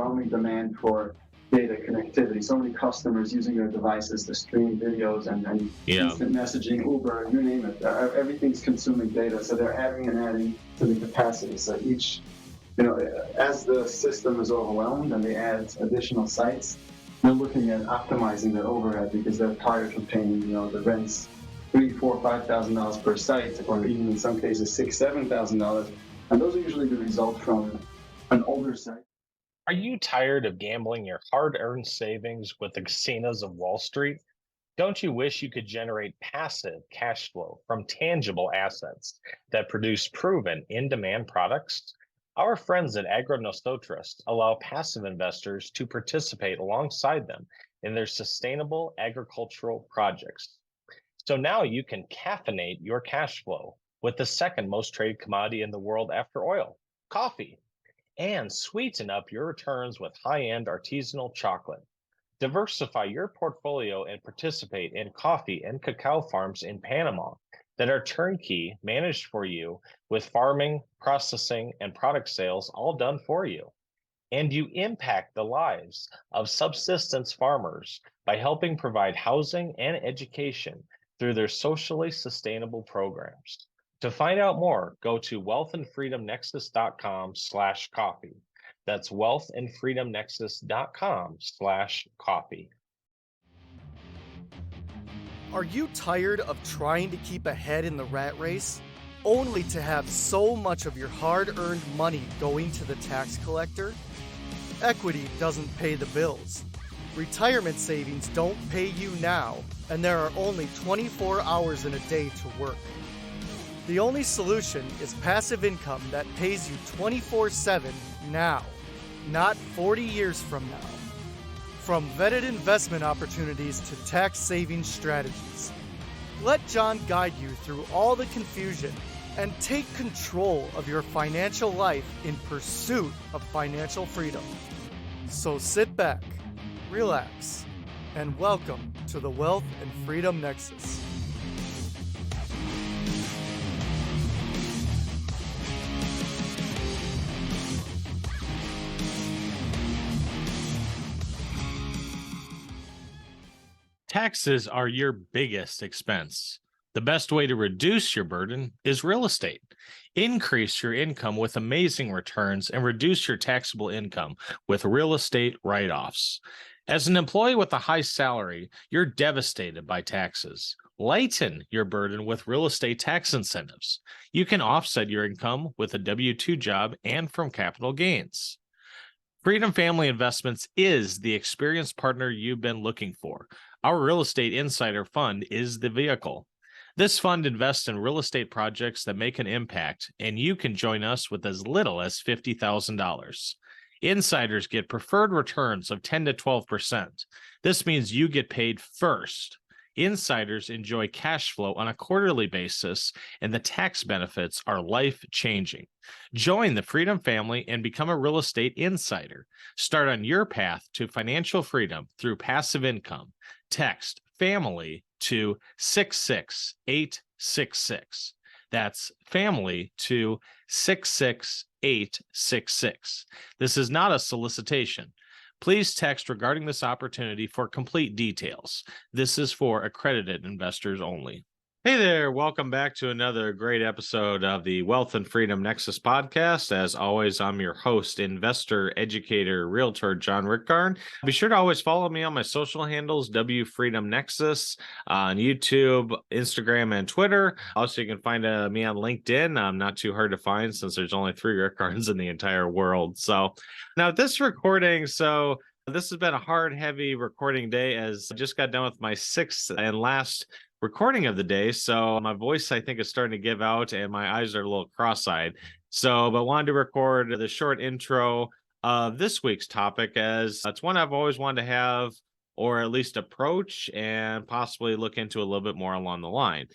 overwhelming demand for data connectivity. So many customers using their devices to stream videos and instant messaging, Uber, you name it. Everything's consuming data, so they're adding and adding to the capacity. So each, as the system is overwhelmed and they add additional sites, they're looking at optimizing their overhead because they're tired from paying, the rents $3,000, $4,000, $5,000 per site, or even in some cases $6,000, $7,000, and those are usually the result from an older site. Are you tired of gambling your hard-earned savings with the casinos of Wall Street? Don't you wish you could generate passive cash flow from tangible assets that produce proven in-demand products? Our friends at Agronosotros allow passive investors to participate alongside them in their sustainable agricultural projects. So now you can caffeinate your cash flow with the second most traded commodity in the world after oil, coffee, and sweeten up your returns with high-end artisanal chocolate. Diversify your portfolio and participate in coffee and cacao farms in Panama that are turnkey, managed for you, with farming, processing, and product sales all done for you. And you impact the lives of subsistence farmers by helping provide housing and education through their socially sustainable programs. To find out more, go to wealthandfreedomnexus.com/coffee. That's wealthandfreedomnexus.com/coffee. Are you tired of trying to keep ahead in the rat race, only to have so much of your hard-earned money going to the tax collector? Equity doesn't pay the bills. Retirement savings don't pay you now, and there are only 24 hours in a day to work. The only solution is passive income that pays you 24/7 now, not 40 years from now. From vetted investment opportunities to tax saving strategies, let John guide you through all the confusion and take control of your financial life in pursuit of financial freedom. So sit back, relax, and welcome to the Wealth and Freedom Nexus. Taxes are your biggest expense. The best way to reduce your burden is real estate. Increase your income with amazing returns and reduce your taxable income with real estate write-offs. As an employee with a high salary, you're devastated by taxes. Lighten your burden with real estate tax incentives. You can offset your income with a W-2 job and from capital gains. Freedom Family Investments is the experienced partner you've been looking for. Our Real Estate Insider Fund is the vehicle. This fund invests in real estate projects that make an impact, and you can join us with as little as $50,000. Insiders get preferred returns of 10 to 12%. This means you get paid first. Insiders enjoy cash flow on a quarterly basis, and the tax benefits are life-changing. Join the Freedom Family and become a real estate insider. Start on your path to financial freedom through passive income. Text FAMILY to 66866. That's FAMILY to 66866. This is not a solicitation. Please text regarding this opportunity for complete details. This is for accredited investors only. Hey there, welcome back to another great episode of the Wealth and Freedom Nexus podcast. As always, I'm your host, investor, educator, realtor, John Rickgarn. Be sure to always follow me on my social handles, W Freedom Nexus, on YouTube, Instagram, and Twitter. Also, you can find me on LinkedIn. I'm not too hard to find since there's only 3 Rickgarns in the entire world. So now this recording, this has been a hard, heavy recording day as I just got done with my 6th and last recording of the day. So my voice, I think, is starting to give out and my eyes are a little cross-eyed. But wanted to record the short intro of this week's topic as it's one I've always wanted to have, or at least approach and possibly look into a little bit more along the line.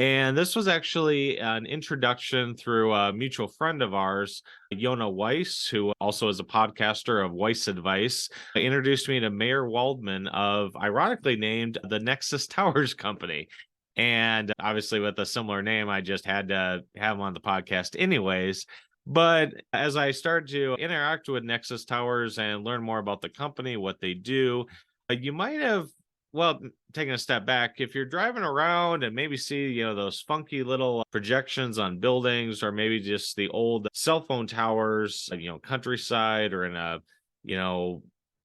And this was actually an introduction through a mutual friend of ours, Weiss, who also is a podcaster of Weiss Advice, introduced me to Meir Waldman of, ironically named, the Nexus Towers company. And obviously with a similar name, I just had to have him on the podcast anyways. But as I started to interact with Nexus Towers and learn more about the company, what they do, you might have, well, taking a step back, if you're driving around and maybe see, those funky little projections on buildings, or maybe just the old cell phone towers, countryside, or in a,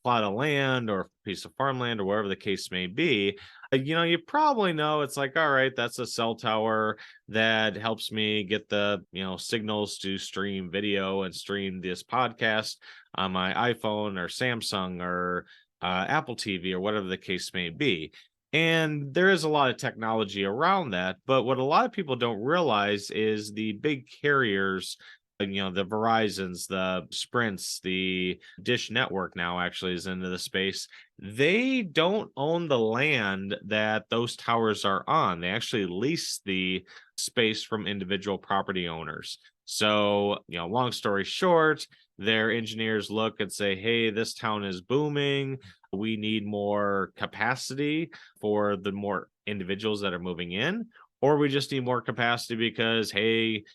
plot of land or piece of farmland or wherever the case may be, you probably know it's like, all right, that's a cell tower that helps me get the, signals to stream video and stream this podcast on my iPhone or Samsung or Apple TV or whatever the case may be. And there is a lot of technology around that. But what a lot of people don't realize is the big carriers, the Verizons, the Sprints, the Dish Network now actually is into the space. They don't own the land that those towers are on. They actually lease the space from individual property owners. So, long story short, their engineers look and say, hey, this town is booming. We need more capacity for the more individuals that are moving in, or we just need more capacity because, hey,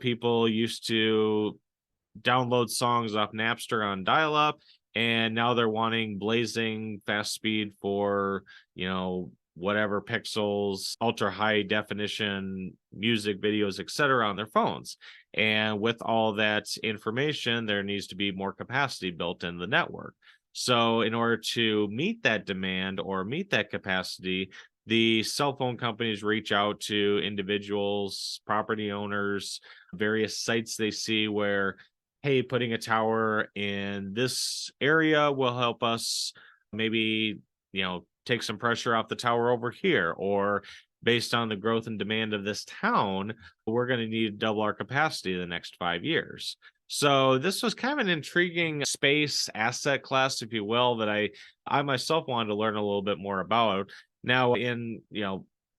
people used to download songs off Napster on dial-up, and now they're wanting blazing fast speed for, whatever pixels, ultra high definition music videos, etc. on their phones. And with all that information, there needs to be more capacity built in the network. So in order to meet that demand or meet that capacity, the cell phone companies reach out to individuals, property owners, various sites they see where, hey, putting a tower in this area will help us maybe, take some pressure off the tower over here, or based on the growth and demand of this town, we're going to need to double our capacity in the next 5 years. So this was kind of an intriguing space asset class, if you will, that I myself wanted to learn a little bit more about. Now, in,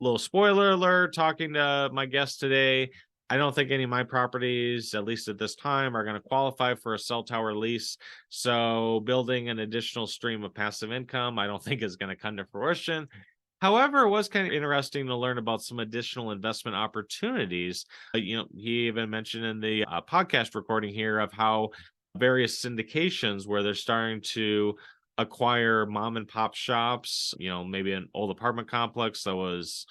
little spoiler alert, talking to my guest today, I don't think any of my properties, at least at this time, are going to qualify for a cell tower lease. So building an additional stream of passive income, I don't think is going to come to fruition. However, it was kind of interesting to learn about some additional investment opportunities. He even mentioned in the podcast recording here of how various syndications where they're starting to acquire mom and pop shops, maybe an old apartment complex that was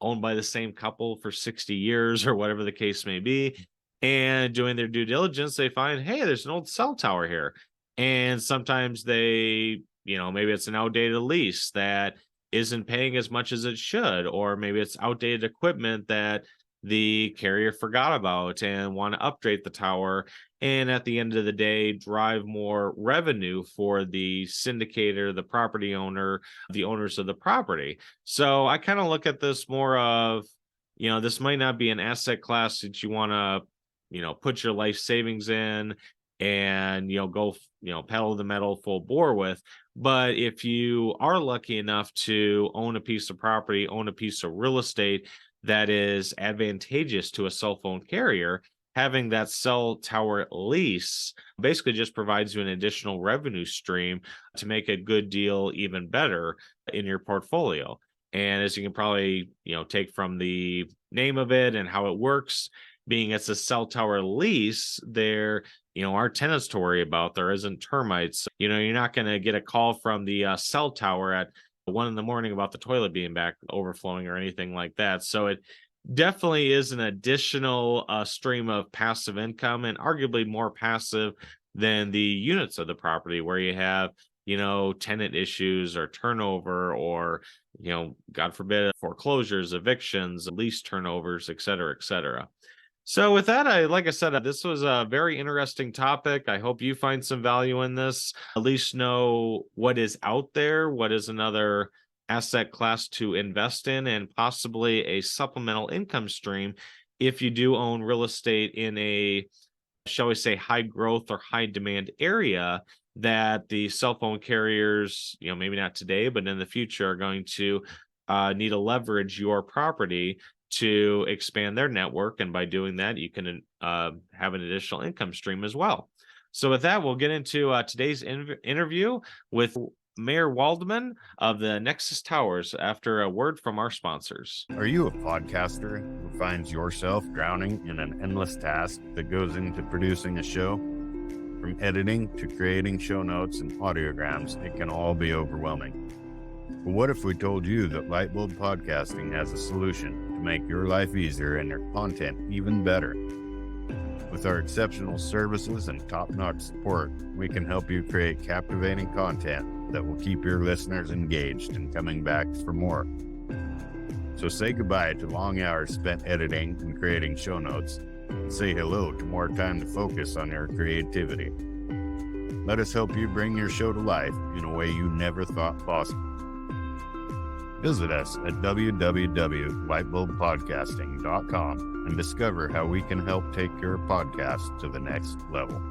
owned by the same couple for 60 years or whatever the case may be. And doing their due diligence, they find, hey, there's an old cell tower here. And sometimes they, maybe it's an outdated lease that isn't paying as much as it should, or maybe it's outdated equipment that the carrier forgot about and want to upgrade the tower, and at the end of the day drive more revenue for the syndicator, the property owner, the owners of the property. So I kind of look at this more of, this might not be an asset class that you want to, put your life savings in and, go, pedal the metal full bore with. But if you are lucky enough to own a piece of property, own a piece of real estate that is advantageous to a cell phone carrier, having that cell tower lease basically just provides you an additional revenue stream to make a good deal even better in your portfolio. And as you can probably, take from the name of it and how it works, being it's a cell tower lease, there, are tenants to worry about. There isn't termites. You're not going to get a call from the cell tower at 1 a.m. about the toilet being back overflowing or anything like that. So it definitely is an additional stream of passive income, and arguably more passive than the units of the property where you have, tenant issues or turnover, or, God forbid, foreclosures, evictions, lease turnovers, et cetera, et cetera. So with that, like I said, this was a very interesting topic. I hope you find some value in this, at least know what is out there, what is another asset class to invest in, and possibly a supplemental income stream if you do own real estate in a, shall we say, high growth or high demand area that the cell phone carriers, maybe not today, but in the future are going to need to leverage your property to expand their network. And by doing that, you can have an additional income stream as well. So with that, we'll get into today's interview with Meir Waldman of the Nexus Towers after a word from our sponsors. Are you a podcaster who finds yourself drowning in an endless task that goes into producing a show? From editing to creating show notes and audiograms, it can all be overwhelming. But what if we told you that Lightbulb Podcasting has a solution to make your life easier and your content even better? With our exceptional services and top-notch support, we can help you create captivating content that will keep your listeners engaged and coming back for more. So say goodbye to long hours spent editing and creating show notes, and say hello to more time to focus on your creativity. Let us help you bring your show to life in a way you never thought possible. Visit us at www.lightbulbpodcasting.com and discover how we can help take your podcast to the next level.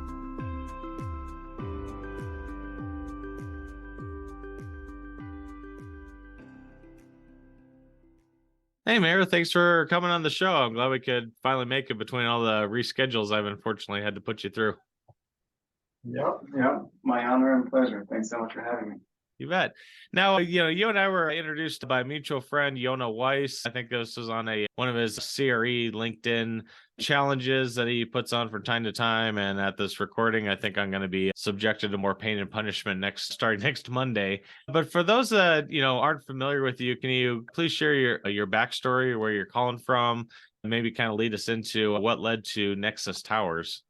Hey, Meir, thanks for coming on the show. I'm glad we could finally make it between all the reschedules I've unfortunately had to put you through. Yep. My honor and pleasure. Thanks so much for having me. You bet. Now, you and I were introduced by a mutual friend, Weiss. I think this was on one of his CRE LinkedIn challenges that he puts on from time to time. And at this recording, I think I'm going to be subjected to more pain and punishment starting next Monday. But for those that, aren't familiar with you, can you please share your backstory, where you're calling from, and maybe kind of lead us into what led to Nexus Towers?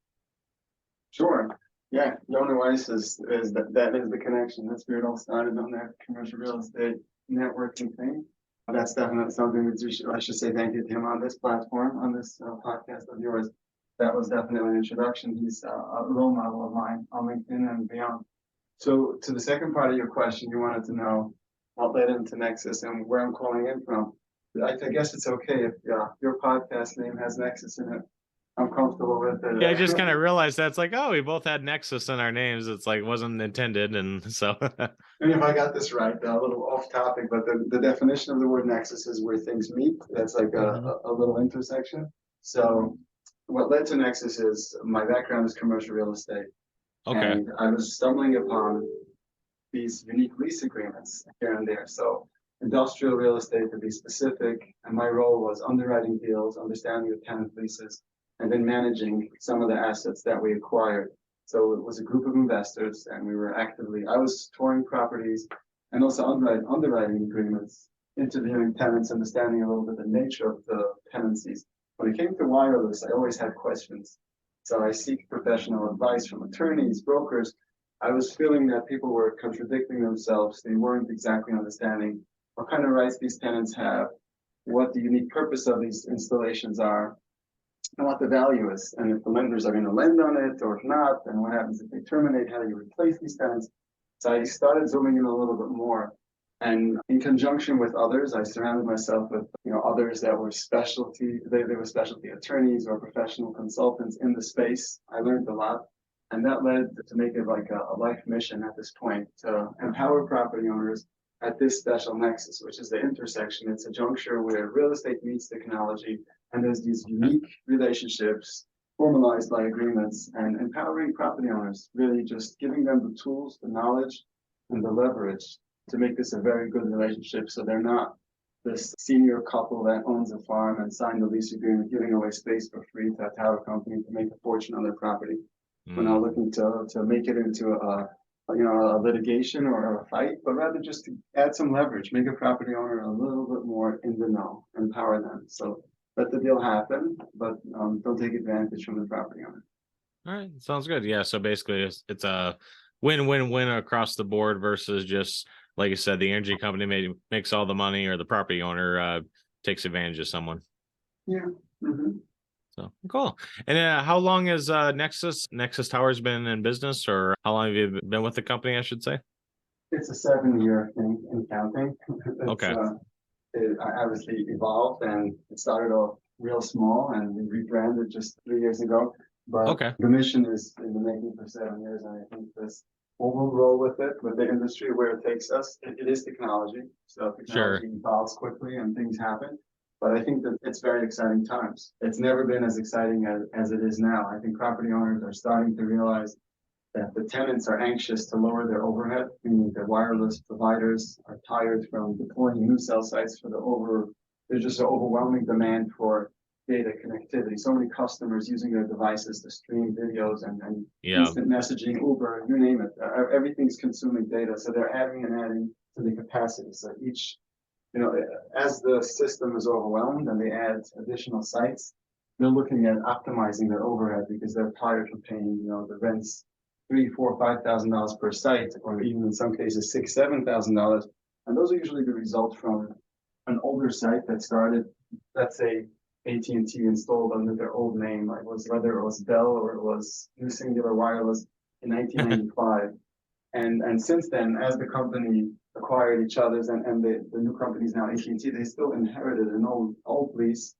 Sure. Yeah, Weiss is the connection. That's where it all started, on that commercial real estate networking thing. That's definitely something I should say thank you to him on this platform, on this podcast of yours. That was definitely an introduction. He's a role model of mine on LinkedIn and beyond. So to the second part of your question, you wanted to know what led into Nexus and where I'm calling in from. I guess it's okay if your podcast name has Nexus in it. I'm comfortable with it. Yeah, I just kind of realized that's like, we both had Nexus in our names. It's like, wasn't intended. And so. And if I got this right, a little off topic, but the definition of the word Nexus is where things meet. That's like a little intersection. So what led to Nexus is my background is commercial real estate. Okay. And I was stumbling upon these unique lease agreements here and there. So industrial real estate, to be specific, and my role was underwriting deals, understanding the tenant leases, and then managing some of the assets that we acquired. So it was a group of investors, and I was touring properties and also underwriting agreements, interviewing tenants, understanding a little bit the nature of the tenancies. When it came to wireless, I always had questions. So I seek professional advice from attorneys, brokers. I was feeling that people were contradicting themselves. They weren't exactly understanding what kind of rights these tenants have, what the unique purpose of these installations are, and what the value is, and if the lenders are going to lend on it or if not, and what happens if they terminate, how do you replace these tenants? So I started zooming in a little bit more, and in conjunction with others, I surrounded myself with others that were they were specialty attorneys or professional consultants in the space. I learned a lot, and that led to make it like a life mission at this point to empower property owners at this special nexus, which is the intersection. It's a juncture where real estate meets technology, and there's these unique relationships formalized by agreements, and empowering property owners, really just giving them the tools, the knowledge, and the leverage to make this a very good relationship, so they're not this senior couple that owns a farm and signed a lease agreement giving away space for free to a tower company to make a fortune on their property. We're not looking to make it into a litigation or a fight, but rather just to add some leverage, make a property owner a little bit more in the know, empower them. So let the deal happen, but don't take advantage from the property owner. All right, sounds good. Yeah, so basically it's a win-win-win across the board versus just, like I said, the energy company makes all the money, or the property owner takes advantage of someone. Yeah. Mm-hmm. So cool. And how long has Nexus Towers been in business, or how long have you been with the company, I should say? It's a 7-year thing in counting. Okay. It obviously evolved, and it started off real small, and we rebranded just 3 years ago. But the mission is in the making for 7 years, and I think we'll roll with it, with the industry where it takes us. It is technology, so technology evolves quickly and things happen. But I think that it's very exciting times. It's never been as exciting as it is now. I think property owners are starting to realize that the tenants are anxious to lower their overhead, meaning the wireless providers are tired from deploying new cell sites there's just an overwhelming demand for data connectivity. So many customers using their devices to stream videos and Yeah. instant messaging, Uber, you name it. Everything's consuming data. So they're adding to the capacity. So each, as the system is overwhelmed and they add additional sites, they're looking at optimizing their overhead because they're tired of paying, the rents $3,000, $4,000, $5,000 per site, or even in some cases $6,000, $7,000. And those are usually the result from an older site that started, let's say, AT&T installed under their old name, like whether it was Bell or it was New Singular Wireless in 1995. And since then, as the company acquired each other's and the new companies now AT&T, they still inherited an old lease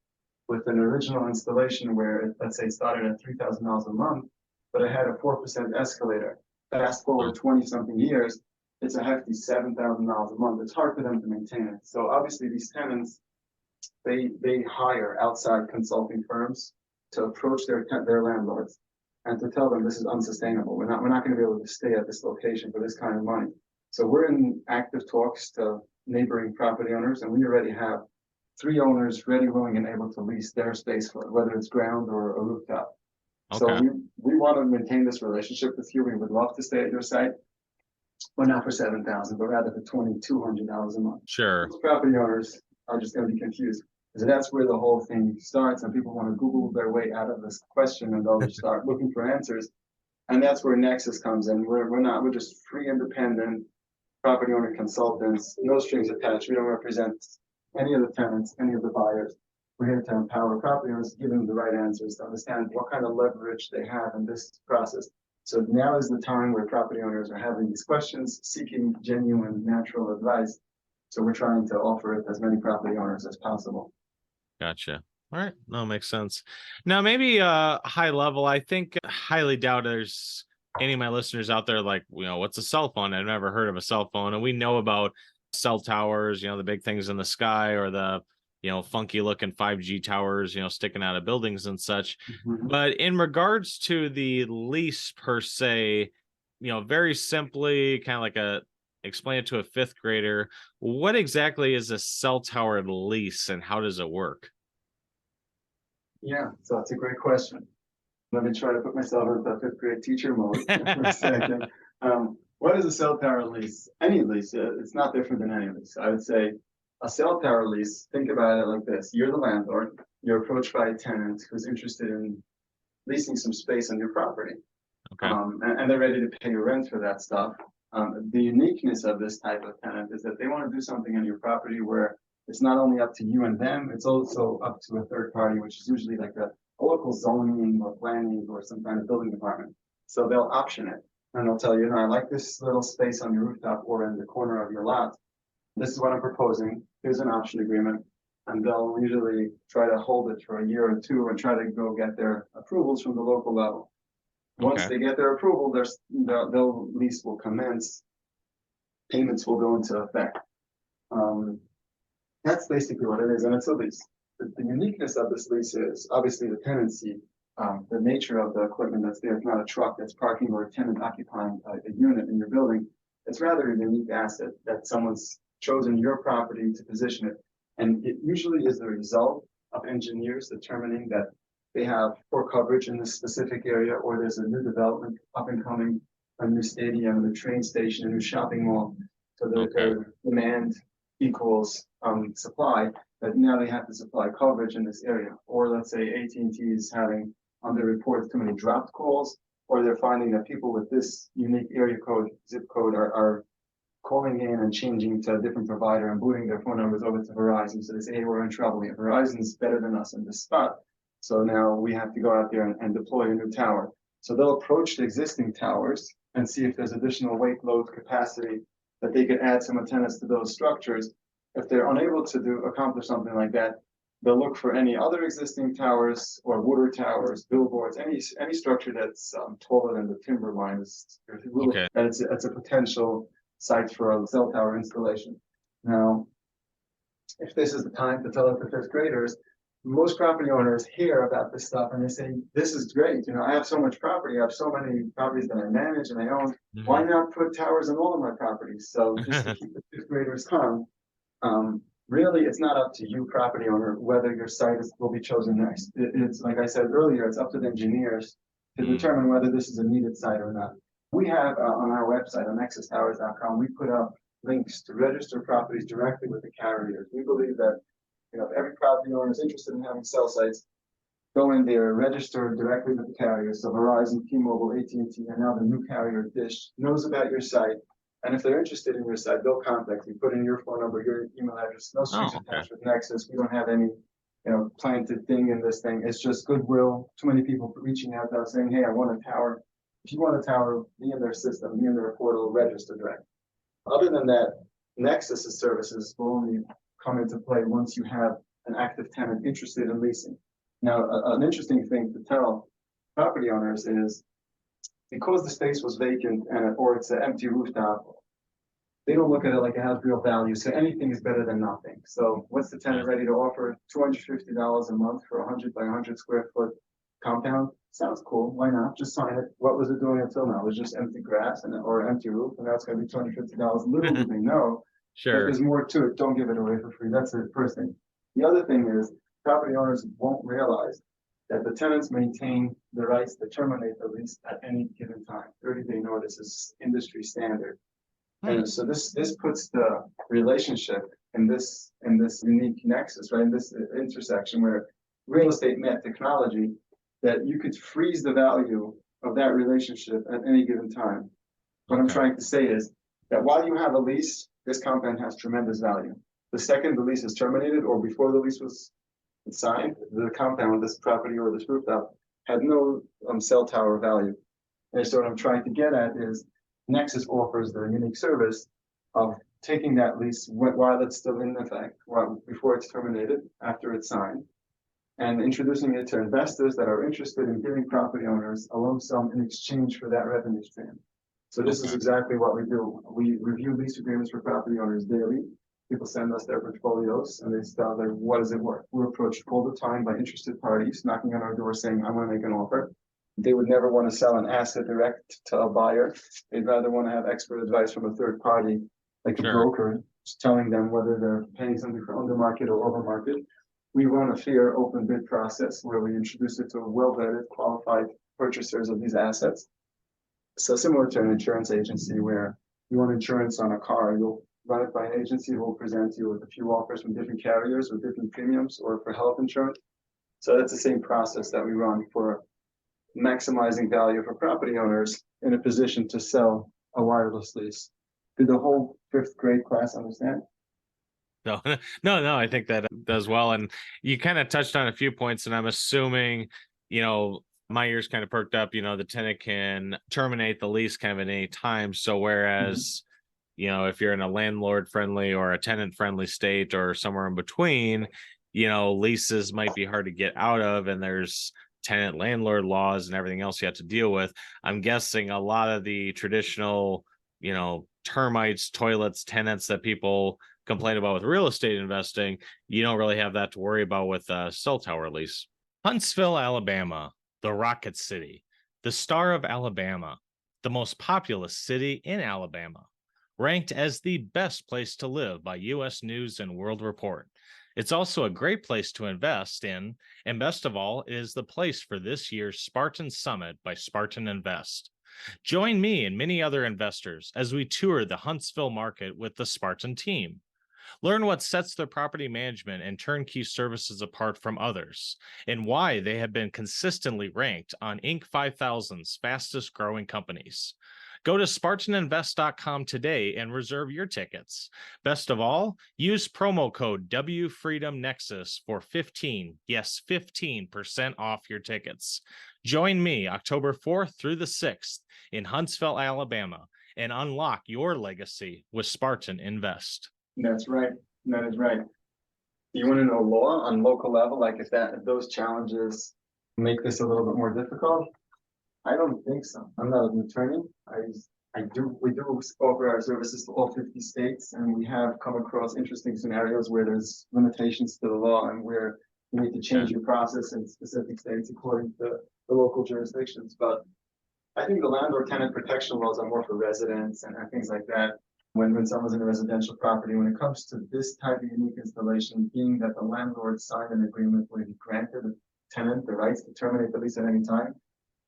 with an original installation where it, let's say, it started at $3,000 a month, but it had a 4% escalator. Fast forward 20-something years, it's a hefty $7,000 a month. It's hard for them to maintain it. So obviously these tenants, they hire outside consulting firms to approach their landlords and to tell them this is unsustainable. We're not going to be able to stay at this location for this kind of money. So we're in active talks to neighboring property owners, and we already have 3 owners ready, willing, and able to lease their space for whether it's ground or a rooftop. Okay. So we want to maintain this relationship with you. We would love to stay at your site, but not for $7,000, but rather for $2,200 a month. Sure. Most property owners are just going to be confused because that's where the whole thing starts, and people want to Google their way out of this question, and they'll just start looking for answers. And that's where Nexus comes in. We're just free, independent property owner consultants, no strings attached. We don't represent any of the tenants, any of the buyers. We're here to empower property owners, give them the right answers to understand what kind of leverage they have in this process. So now is the time where property owners are having these questions, seeking genuine, natural advice. So we're trying to offer it to as many property owners as possible. Gotcha. All right. No, makes sense. Now, maybe high level, I think highly doubt there's any of my listeners out there like, what's a cell phone? I've never heard of a cell phone. And we know about cell towers, the big things in the sky, or the, funky looking 5G towers, sticking out of buildings and such. Mm-hmm. But in regards to the lease per se, very simply, kind of like explain it to a 5th grader, what exactly is a cell tower lease and how does it work? Yeah, so that's a great question. Let me try to put myself in the 5th grade teacher mode for a second. What is a cell tower lease? Any lease, it's not different than any lease. I would say a cell tower lease, think about it like this. You're the landlord. You're approached by a tenant who's interested in leasing some space on your property. Okay. And they're ready to pay your rent for that stuff. The uniqueness of this type of tenant is that they want to do something on your property where it's not only up to you and them, it's also up to a third party, which is usually like a local zoning or planning or some kind of building department. So they'll option it and they'll tell you, I like this little space on your rooftop or in the corner of your lot. This is what I'm proposing. Here's an option agreement. And they'll usually try to hold it for a year or 2 and try to go get their approvals from the local level. Once they get their approval, their lease will commence. Payments will go into effect. That's basically what it is, and it's a lease. The uniqueness of this lease is obviously the tenancy, the nature of the equipment that's there. It's not a truck that's parking or a tenant occupying a unit in your building. It's rather a unique asset that someone's chosen your property to position it. And it usually is the result of engineers determining that they have poor coverage in this specific area, or there's a new development up and coming, a new stadium, a train station, a new shopping mall. So the demand equals supply, but now they have to supply coverage in this area. Or let's say AT&T is having on their reports too many dropped calls, or they're finding that people with this unique area code, zip code, are calling in and changing to a different provider and booting their phone numbers over to Verizon. So they say, hey, we're in trouble here. Verizon's better than us in this spot. So now we have to go out there and deploy a new tower. So they'll approach the existing towers and see if there's additional weight load capacity that they could add some antennas to those structures. If they're unable to accomplish something like that, they'll look for any other existing towers or water towers, billboards, any structure that's taller than the timber line. It's a potential site for a cell tower installation. Now, if this is the time to tell it to 5th graders, most property owners hear about this stuff and they say, this is great. I have so much property. I have so many properties that I manage and I own. Mm-hmm. Why not put towers on all of my properties? So just to keep the 5th graders calm, really, it's not up to you, property owner, whether your site will be chosen next. It's like I said earlier, it's up to the engineers to determine whether this is a needed site or not. We have on our website, on nexustowers.com, we put up links to register properties directly with the carriers. We believe that if every property owner is interested in having cell sites, go in there, register directly with the carriers. So Verizon, T-Mobile, AT&T, and now the new carrier, Dish, knows about your site. And if they're interested in your site, they'll contact you. Put in your phone number, your email address. No strings attached with Nexus. We don't have any, planted thing in this thing. It's just goodwill. Too many people reaching out to us saying, "Hey, I want a tower." If you want a tower, be in their system, be in their portal, register direct. Other than that, Nexus's services will only come into play once you have an active tenant interested in leasing. Now, an interesting thing to tell property owners is, because the space was vacant or it's an empty rooftop, they don't look at it like it has real value. So anything is better than nothing. So what's the tenant ready to offer? $250 a month for a 100 by 100 square foot compound? Sounds cool. Why not? Just sign it. What was it doing until now? It was just empty grass or empty roof, and now it's going to be $250. Little do they know. Sure. There's more to it. Don't give it away for free. That's the first thing. The other thing is, property owners won't realize that the tenants maintain the rights to terminate the lease at any given time. 30-day notice is industry standard. And so this puts the relationship in this unique nexus, right? In this intersection where real estate met technology, that you could freeze the value of that relationship at any given time. What I'm trying to say is that while you have a lease, this compound has tremendous value. The second the lease is terminated or before the lease was signed, the compound, this property or this rooftop, had no cell tower value. And so what I'm trying to get at is Nexus offers the unique service of taking that lease while it's still in effect, before it's terminated, after it's signed, and introducing it to investors that are interested in giving property owners a lump sum in exchange for that revenue stream. So this is exactly what we do. We review lease agreements for property owners daily. People send us their portfolios and they tell them, what is it worth? We're approached all the time by interested parties knocking on our door saying, I want to make an offer. They would never want to sell an asset direct to a buyer. They'd rather want to have expert advice from a third party, like a broker, just telling them whether they're paying something for under market or over market. We run a fair open bid process where we introduce it to well-vetted, qualified purchasers of these assets. So similar to an insurance agency where you want insurance on a car, you'll run it by an agency who will present you with a few offers from different carriers with different premiums, or for health insurance. So that's the same process that we run for maximizing value for property owners in a position to sell a wireless lease. Did the whole fifth grade class understand? No, I think that does well. And you kind of touched on a few points, and I'm assuming, my ears kind of perked up, the tenant can terminate the lease kind of at any time. So whereas, if you're in a landlord friendly or a tenant friendly state or somewhere in between, leases might be hard to get out of, and there's tenant landlord laws and everything else you have to deal with. I'm guessing a lot of the traditional, termites, toilets, tenants that people complain about with real estate investing, you don't really have that to worry about with a cell tower lease. Huntsville, Alabama, the Rocket City, the Star of Alabama, the most populous city in Alabama, ranked as the best place to live by U.S. News and World Report. It's also a great place to invest in, and best of all, it is the place for this year's Spartan Summit by Spartan Invest. Join me and many other investors as we tour the Huntsville market with the Spartan team. Learn what sets their property management and turnkey services apart from others, and why they have been consistently ranked on Inc. 5000's fastest growing companies. Go to SpartanInvest.com today and reserve your tickets. Best of all, use promo code WFreedomNexus for 15% off your tickets. Join me October 4th through the 6th in Huntsville, Alabama, and unlock your legacy with Spartan Invest. That's right. That is right. You want to know law on local level, like if those challenges make this a little bit more difficult? I don't think so. I'm not an attorney. We do offer our services to all 50 states, and we have come across interesting scenarios where there's limitations to the law and where you need to change your process in specific states according to the local jurisdictions. But I think the landlord tenant protection laws are more for residents and things like that. when someone's in a residential property. When it comes to this type of unique installation, being that the landlord signed an agreement where he granted the tenant the rights to terminate the lease at any time,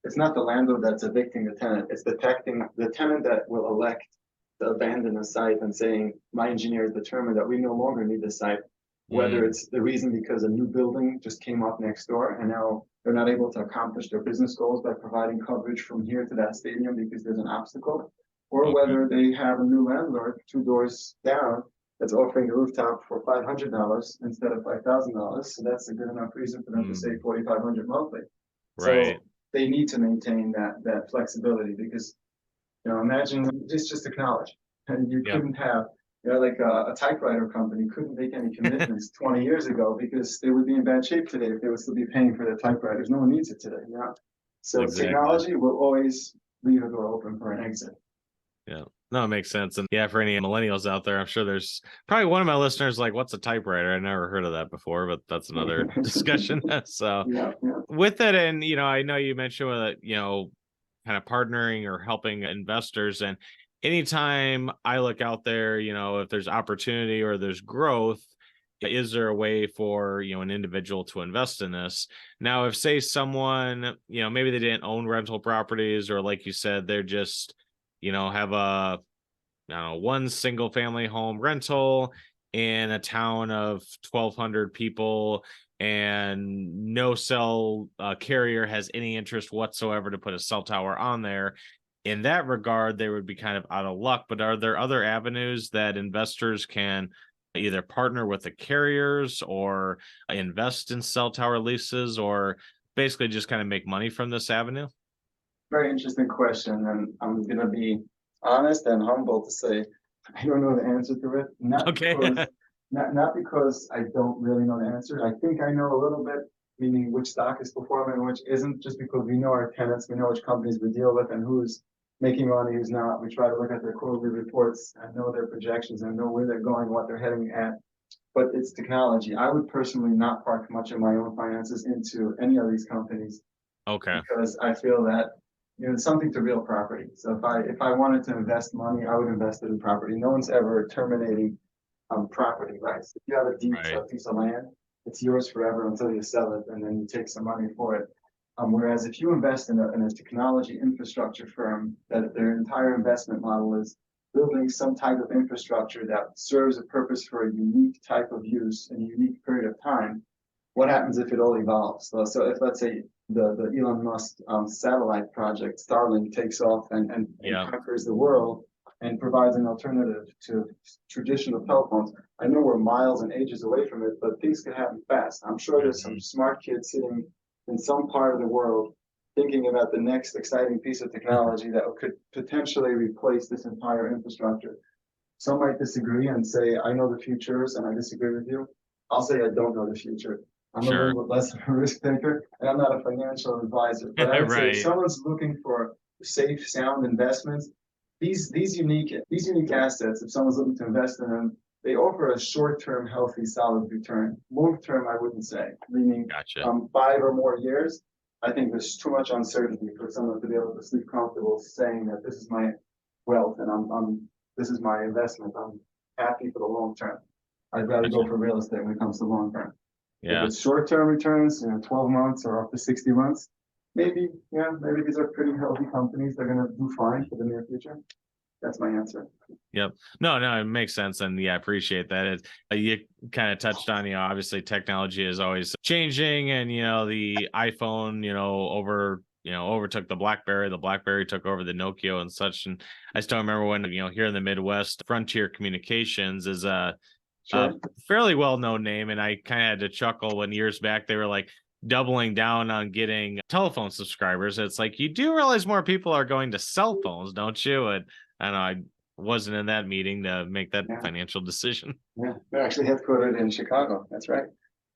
it's not the landlord that's evicting the tenant. It's the tenant that will elect to abandon a site and saying, my engineer has determined that we no longer need this site, whether it's the reason because a new building just came up next door and now they're not able to accomplish their business goals by providing coverage from here to that stadium because there's an obstacle, or whether they have a new landlord 2 doors down that's offering a rooftop for $500 instead of $5,000. So that's a good enough reason for them to say $4,500 monthly. Right. So they need to maintain that flexibility because, imagine it's just technology, and you couldn't have, like a typewriter company couldn't make any commitments 20 years ago because they would be in bad shape today if they would still be paying for their typewriters. No one needs it today. So technology will always leave a door open for an exit. Yeah, no, it makes sense. And for any millennials out there, I'm sure there's probably one of my listeners like, what's a typewriter? I never heard of that before, but that's another discussion. So with that, and, I know you mentioned with, kind of partnering or helping investors. And anytime I look out there, if there's opportunity or there's growth, is there a way for, an individual to invest in this? Now, if say someone, maybe they didn't own rental properties, or like you said, they're just, have a, one single family home rental in a town of 1,200 people, and no cell carrier has any interest whatsoever to put a cell tower on there. In that regard, they would be kind of out of luck. But are there other avenues that investors can either partner with the carriers or invest in cell tower leases, or basically just kind of make money from this avenue? Very interesting question, and I'm going to be honest and humble to say I don't know the answer to it. Not because I don't really know the answer. I think I know a little bit, meaning which stock is performing and which isn't, just because we know our tenants, we know which companies we deal with and who's making money, who's not. We try to look at their quarterly reports and know their projections and know where they're going, what they're heading at. But it's technology. I would personally not park much of my own finances into any of these companies. Okay. Because I feel that it's something to real property. So if I wanted to invest money, I would invest it in property. No one's ever terminating property rights. If you have a deed to a piece of land, it's yours forever until you sell it, and then you take some money for it. Whereas if you invest in a technology infrastructure firm, that their entire investment model is building some type of infrastructure that serves a purpose for a unique type of use in a unique period of time, what happens if it all evolves? So if, let's say, the Elon Musk satellite project, Starlink, takes off and conquers the world and provides an alternative to traditional telephones. I know we're miles and ages away from it, but things can happen fast. I'm sure there's some smart kids sitting in some part of the world thinking about the next exciting piece of technology that could potentially replace this entire infrastructure. Some might disagree and say, I know the futures, and I disagree with you. I'll say I don't know the future. I'm a little bit less of a risk taker, and I'm not a financial advisor. But I would say if someone's looking for safe, sound investments, these unique assets, if someone's looking to invest in them, they offer a short-term, healthy, solid return. Long-term, I wouldn't say, meaning 5 or more years. I think there's too much uncertainty for someone to be able to sleep comfortable saying that this is my wealth and this is my investment. I'm happy for the long term. I'd rather go for real estate when it comes to long term. If it's short-term returns, 12 months or up to 60 months, maybe these are pretty healthy companies. They're going to do fine for the near future. That's my answer. Yep. No, it makes sense. And I appreciate that. You kind of touched on, obviously technology is always changing, and, the iPhone, overtook the BlackBerry took over the Nokia and such. And I still remember when, here in the Midwest, Frontier Communications is a fairly well-known name. And I kind of had to chuckle when years back, they were like doubling down on getting telephone subscribers. It's like, you do realize more people are going to cell phones, don't you? And I don't know, I wasn't in that meeting to make that financial decision. Yeah, they're actually headquartered in Chicago. That's right.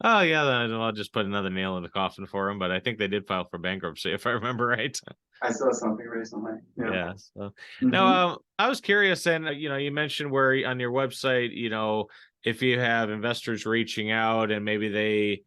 Oh, yeah, I'll just put another nail in the coffin for them. But I think they did file for bankruptcy, if I remember right. I saw something recently. So now I was curious, and you mentioned where on your website, if you have investors reaching out and maybe they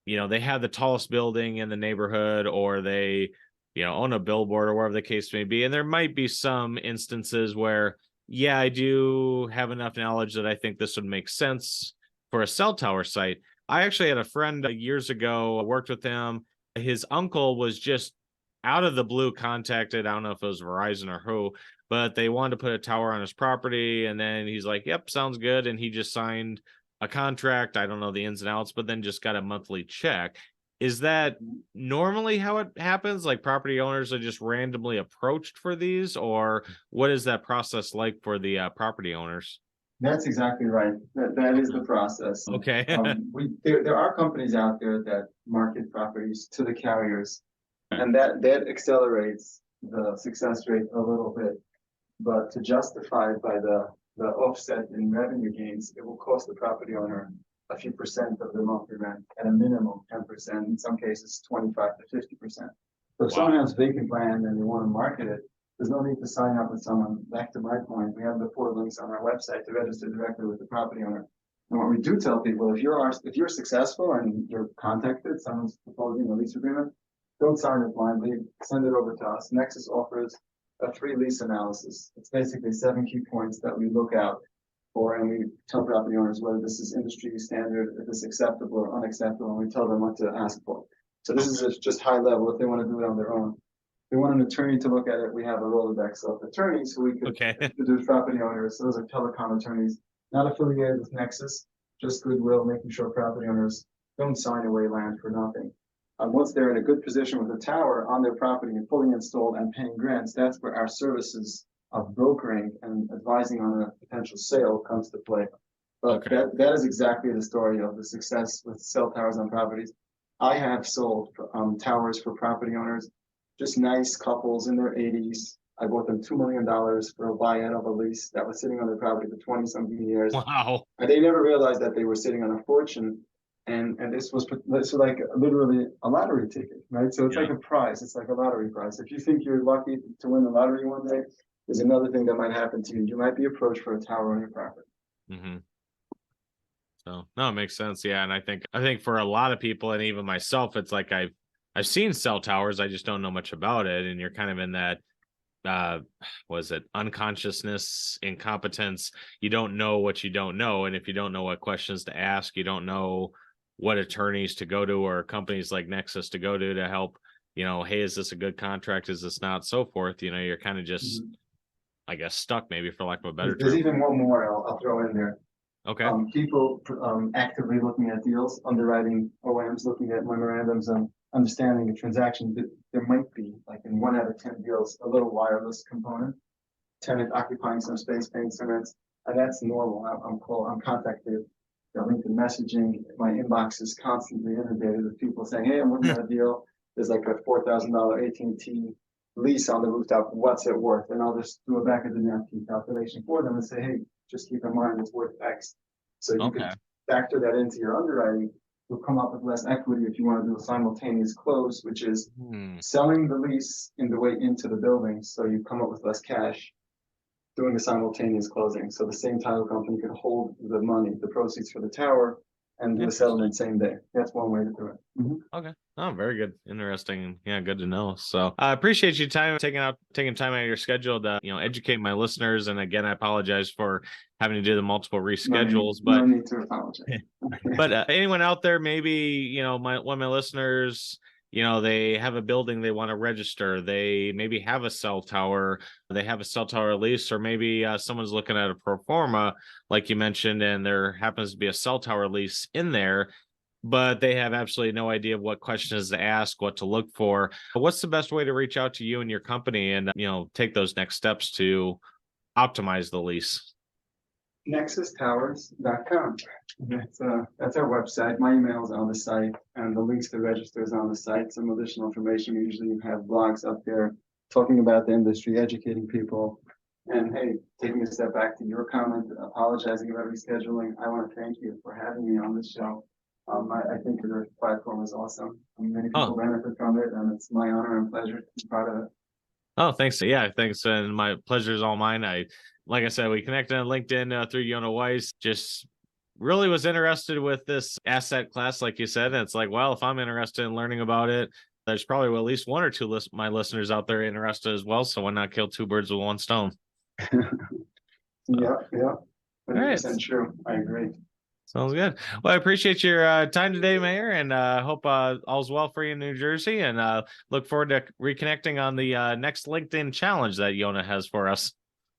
have the tallest building in the neighborhood, or they own a billboard, or whatever the case may be. And there might be some instances where yeah, I do have enough knowledge that I think this would make sense for a cell tower site. I actually had a friend years ago, worked with him. His uncle was just out of the blue contacted. I don't know if it was Verizon or who, but they wanted to put a tower on his property. And then he's like, yep, sounds good. And he just signed a contract. I don't know the ins and outs, but then just got a monthly check. Is that normally how it happens? Like property owners are just randomly approached for these, or what is that process like for the property owners? That's exactly right. That is the process. Okay. There are companies out there that market properties to the carriers, and that accelerates the success rate a little bit. But to justify it by the offset in revenue gains, it will cost the property owner a few percent of the monthly rent, at a minimum 10%, in some cases 25 to 50%. So if someone has vacant land and they want to market it, there's no need to sign up with someone. Back to my point, we have the 4 links on our website to register directly with the property owner. And what we do tell people, if you're successful and you're contacted, someone's proposing a lease agreement, don't sign it blindly, send it over to us. Nexus offers a free lease analysis. It's basically 7 key points that we look out for, and we tell property owners whether this is industry standard, if it's acceptable or unacceptable, and we tell them what to ask for. So this is just high level if they want to do it on their own. If they want an attorney to look at it, we have a Rolodex of attorneys who we could introduce property owners. Those are telecom attorneys, not affiliated with Nexus, just goodwill, making sure property owners don't sign away land for nothing. Once they're in a good position with a tower on their property and fully installed and paying grants, that's where our services of brokering and advising on a potential sale comes to play. But that is exactly the story of the success with cell towers on properties. I have sold towers for property owners, just nice couples in their 80s. I bought them $2 million for a buy-in of a lease that was sitting on their property for 20-something years. Wow. And they never realized that they were sitting on a fortune. And this was like literally a lottery ticket, right? So it's like a prize. It's like a lottery prize. If you think you're lucky to win the lottery one day, there's another thing that might happen to you. You might be approached for a tower on your property. Mm-hmm. So no, it makes sense. Yeah. And I think for a lot of people, and even myself, it's like I've seen cell towers. I just don't know much about it. And you're kind of in that was it unconsciousness, incompetence? You don't know what you don't know. And if you don't know what questions to ask, you don't know what attorneys to go to or companies like Nexus to go to help, hey, is this a good contract? Is this not? So forth. You're kind of just, I guess, stuck, maybe, for lack of a better term. There's even one more I'll throw in there. Okay. People actively looking at deals, underwriting OMs, looking at memorandums, and understanding the transaction. There might be, like in 1 out of 10 deals, a little wireless component, tenant occupying some space, paying some rents, and that's normal. I'm contacted, LinkedIn messaging. My inbox is constantly inundated with people saying, "Hey, I'm looking at a deal. There's like a $4,000 AT&T lease on the rooftop. What's it worth?" And I'll just do a back of the napkin calculation for them and say, "Hey, just keep in mind it's worth X." So you can factor that into your underwriting. You'll come up with less equity if you want to do a simultaneous close, which is selling the lease in the way into the building. So you come up with less cash, doing a simultaneous closing. So the same title company could hold the money, the proceeds for the tower, and do a settlement same day. That's one way to do it. Mm-hmm. Okay. Oh, very good. Interesting. Yeah, good to know. So I appreciate you taking time out of your schedule to, educate my listeners. And again, I apologize for having to do the multiple reschedules, no need to apologize. But anyone out there, maybe, one of my listeners, they have a building they want to register. They maybe have a cell tower. They have a cell tower lease, or maybe someone's looking at a pro forma, like you mentioned, and there happens to be a cell tower lease in there, but they have absolutely no idea what questions to ask, what to look for. What's the best way to reach out to you and your company and, take those next steps to optimize the lease? NexusTowers.com. That's our website. My email is on the site, and the links to register is on the site. Some additional information. We usually have blogs up there talking about the industry, educating people. And hey, taking a step back to your comment, apologizing about rescheduling, I want to thank you for having me on this show. I think your platform is awesome. Many people benefit from it, and it's my honor and pleasure to be part of it. Oh, thanks. Yeah, thanks. And my pleasure is all mine. Like I said, we connected on LinkedIn through Weiss. Just really was interested with this asset class, like you said. And it's like, well, if I'm interested in learning about it, there's probably at least one or two my listeners out there interested as well. So why not kill 2 birds with 1 stone? Yeah, 100% right. true. I agree. Sounds good. Well, I appreciate your time today, Meir, and hope all's well for you in New Jersey, and look forward to reconnecting on the next LinkedIn challenge that Yona has for us.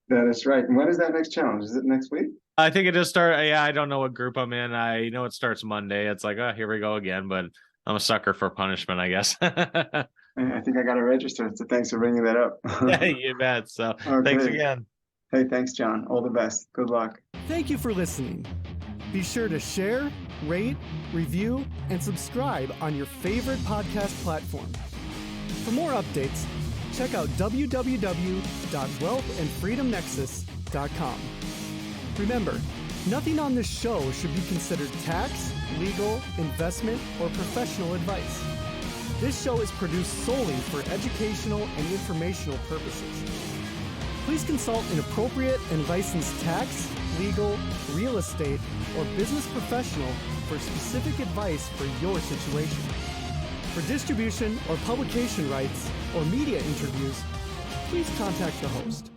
That is right. And when is that next challenge? Is it next week? I think it just started. Yeah, I don't know what group I'm in. I know it starts Monday. It's like, oh, here we go again, but I'm a sucker for punishment, I guess. I think I got to register. So thanks for bringing that up. Yeah, you bet. So thanks again. Hey, thanks, John. All the best. Good luck. Thank you for listening. Be sure to share, rate, review, and subscribe on your favorite podcast platform. For more updates, check out www.wealthandfreedomnexus.com. Remember, nothing on this show should be considered tax, legal, investment, or professional advice. This show is produced solely for educational and informational purposes. Please consult an appropriate and licensed tax, legal, real estate, or business professional for specific advice for your situation. For distribution or publication rights or media interviews, please contact the host.